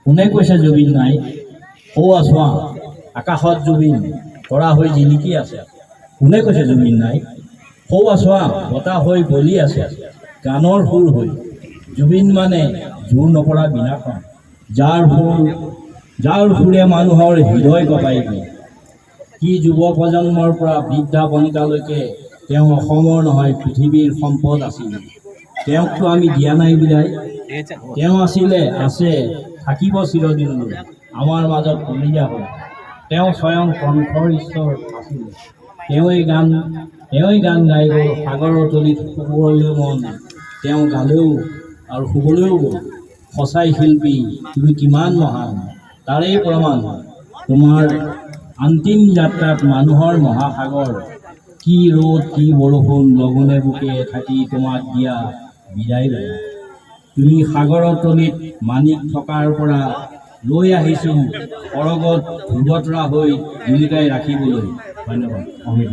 কোনে কৈছে জুবিন নাই? সৌৱা চোৱা আকাশত জুবিন তৰা হৈ জিলিকি আছে। কোনে কৈছে জুবিন নাই? সৌৱা চোৱা বতাহ হৈ বলি আছে গানৰ সুৰ হৈ। জুবিন মানে জোৰ নপৰা বিনাশন, যাৰ সুৰে মানুহৰ হৃদয় কঁপাই দিয়ে। কি যুৱ প্ৰজন্মৰ পৰা বৃদ্ধা বনিতালৈকে তেওঁ অসমৰ নহয় পৃথিৱীৰ সম্পদ আছিল। তেওঁকতো আমি দিয়া নাই বিদায়। তেওঁ আছিলে, আছে, থাকিব চিৰদিনলৈ আমাৰ মাজত কলিজা হৈ। তেওঁ স্বয়ং কণ্ঠৰ ঈশ্বৰ আছিল। তেওঁই গান গাই গ'ল সাগৰৰ তলিত শুবলৈ মন। তেওঁ গালেও আৰু শুবলৈও গ'ল। সঁচাই শিল্পী তুমি কিমান মহান, তাৰেই প্ৰমাণ তোমাৰ অন্তিম যাত্ৰাত মানুহৰ মহাসাগৰ। কি ৰ'দ কি বৰষুণ লঘোণে বুকে থাকি তোমাক দিয়া বিদায় লয়। তুমি সাগৰৰ তলিত মানিক থকাৰ পৰা লৈ আহিছোঁ সৰগত ধ্ৰুৱতৰা হৈ জিলিকাই ৰাখিবলৈ। ধন্যবাদ। অমিত।